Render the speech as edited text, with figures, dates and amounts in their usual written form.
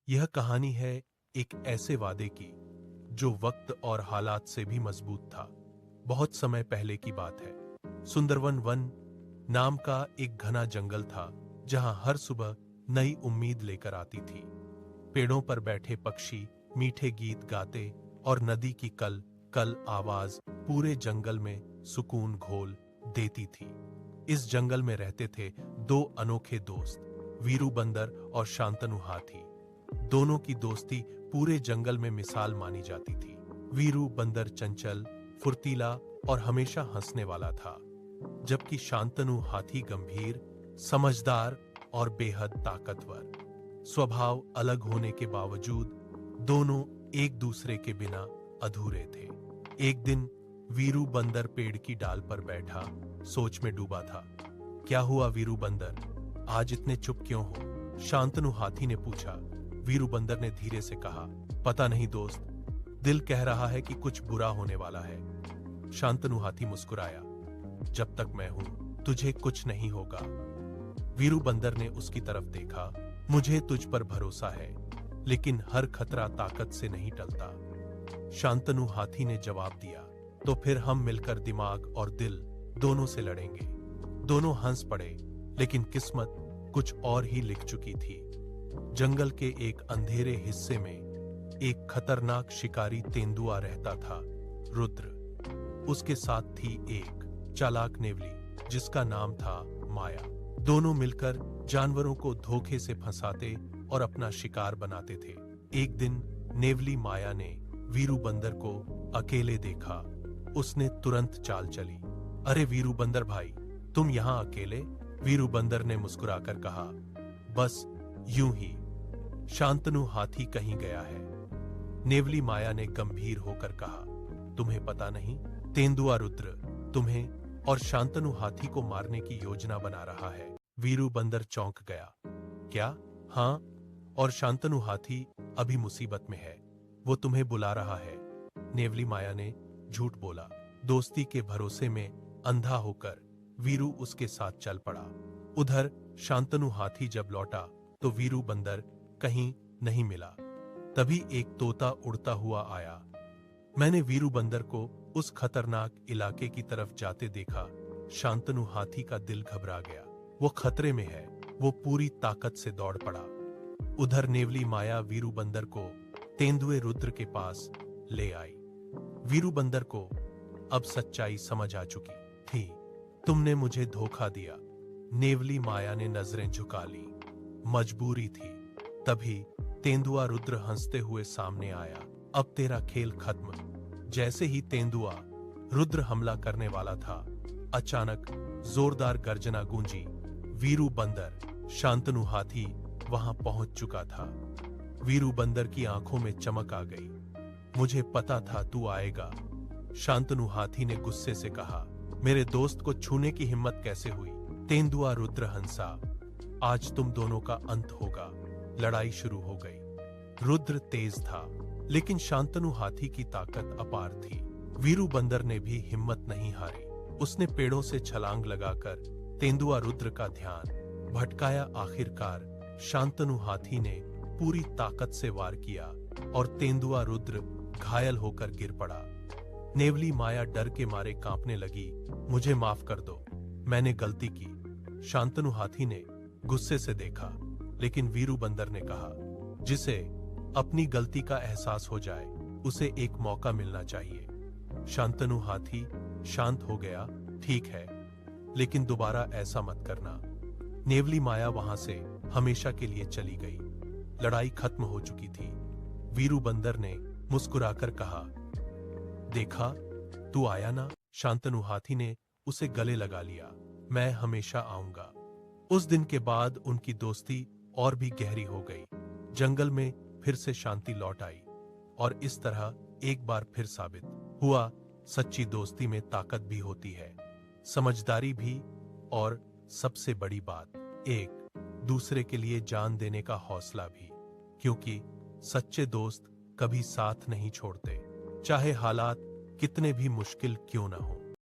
यह कहानी है एक ऐसे वादे की जो वक्त और हालात से भी मजबूत था। बहुत समय पहले की बात है। सुंदरवन वन नाम का एक घना जंगल था जहां हर सुबह नई उम्मीद लेकर आती थी। पेड़ों पर बैठे पक्षी मीठे गीत गाते और नदी की कल कल आवाज पूरे जंगल में सुकून घोल देती थी। इस जंगल में रहते थे दो अनोखे दोस्त, वीरू बंदर और शांतनु हाथी। दोनों की दोस्ती पूरे जंगल में मिसाल मानी जाती थी। वीरू बंदर चंचल, फुर्तीला और हमेशा हंसने वाला था, जबकि शांतनु हाथी गंभीर, समझदार और बेहद ताकतवर। स्वभाव अलग होने के बावजूद दोनों एक दूसरे के बिना अधूरे थे। एक दिन वीरू बंदर पेड़ की डाल पर बैठा सोच में डूबा था। क्या हुआ वीरू बंदर, आज इतने चुप क्यों हो? शांतनु हाथी ने पूछा। वीरू बंदर ने धीरे से कहा, पता नहीं दोस्त, दिल कह रहा है कि कुछ बुरा होने वाला है। शांतनु हाथी मुस्कुराया, जब तक मैं हूं तुझे कुछ नहीं होगा। वीरू बंदर ने उसकी तरफ देखा, मुझे तुझ पर भरोसा है, लेकिन हर खतरा ताकत से नहीं टलता। शांतनु हाथी ने जवाब दिया, तो फिर हम मिलकर दिमाग और दिल दोनों से लड़ेंगे। दोनों हंस पड़े, लेकिन किस्मत कुछ और ही लिख चुकी थी। जंगल के एक अंधेरे हिस्से में एक खतरनाक शिकारी तेंदुआ रहता था, रुद्र। उसके साथ थी एक चालाक नेवली जिसका नाम था माया। दोनों मिलकर जानवरों को धोखे से फंसाते और अपना शिकार बनाते थे। एक दिन नेवली माया ने वीरू बंदर को अकेले देखा। उसने तुरंत चाल चली। अरे वीरू बंदर भाई, तुम यहाँ अकेले? वीरू बंदर ने मुस्कुराकर कहा, बस यूं ही, शांतनु हाथी कहीं गया है। नेवली माया ने गंभीर होकर कहा, तुम्हें पता नहीं, तेंदुआ रुद्र तुम्हें और शांतनु हाथी को मारने की योजना बना रहा है। वीरू बंदर चौंक गया। क्या? हाँ, और शांतनु हाथी अभी मुसीबत में है, वो तुम्हें बुला रहा है। नेवली माया ने झूठ बोला। दोस्ती के भरोसे में अंधा होकर वीरू उसके साथ चल पड़ा। उधर शांतनु हाथी जब लौटा तो वीरू बंदर कहीं नहीं मिला। तभी एक तोता उड़ता हुआ आया। मैंने वीरू बंदर को उस खतरनाक इलाके की तरफ जाते देखा। शांतनु हाथी का दिल घबरा गया। वो खतरे में है। वो पूरी ताकत से दौड़ पड़ा। उधर नेवली माया वीरू बंदर को तेंदुए रुद्र के पास ले आई। वीरू बंदर को अब सच्चाई समझ आ चुकी थी। तुमने मुझे धोखा दिया। नेवली माया ने नजरें झुका ली। मजबूरी थी। तभी तेंदुआ रुद्र हंसते हुए सामने आया। अब तेरा खेल खत्म। जैसे ही तेंदुआ रुद्र हमला करने वाला था, अचानक जोरदार गर्जना गूंजी। वीरू बंदर, शांतनु हाथी वहां पहुंच चुका था। वीरू बंदर की आंखों में चमक आ गई। मुझे पता था तू आएगा। शांतनु हाथी ने गुस्से से कहा, मेरे दोस्त को छूने की हिम्मत कैसे हुई? तेंदुआ रुद्र हंसा, आज तुम दोनों का अंत होगा। लड़ाई शुरू हो गई। रुद्र तेज था, लेकिन शांतनु हाथी की ताकत अपार थी। वीरू बंदर ने भी हिम्मत नहीं हारी। उसने पेड़ों से छलांग लगाकर तेंदुआ रुद्र का ध्यान भटकाया। आखिरकार शांतनु हाथी ने पूरी ताकत से वार किया और तेंदुआ रुद्र घायल होकर गिर पड़ा। नेवली माया डर के मारे कांपने लगी। मुझे माफ कर दो, मैंने गलती की। शांतनु हाथी ने गुस्से से देखा, लेकिन वीरू बंदर ने कहा, जिसे अपनी गलती का एहसास हो जाए उसे एक मौका मिलना चाहिए। शांतनु हाथी शांत हो गया। ठीक है, लेकिन दोबारा ऐसा मत करना। नेवली माया वहां से हमेशा के लिए चली गई। लड़ाई खत्म हो चुकी थी। वीरू बंदर ने मुस्कुराकर कहा, देखा, तू आया ना? शांतनु हाथी ने उसे गले लगा लिया। मैं हमेशा आऊंगा। उस दिन के बाद उनकी दोस्ती और भी गहरी हो गई। जंगल में फिर से शांति लौट आई और इस तरह एक बार फिर साबित हुआ, सच्ची दोस्ती में ताकत भी होती है, समझदारी भी, और सबसे बड़ी बात, एक दूसरे के लिए जान देने का हौसला भी। क्योंकि सच्चे दोस्त कभी साथ नहीं छोड़ते, चाहे हालात कितने भी मुश्किल क्यों न हो।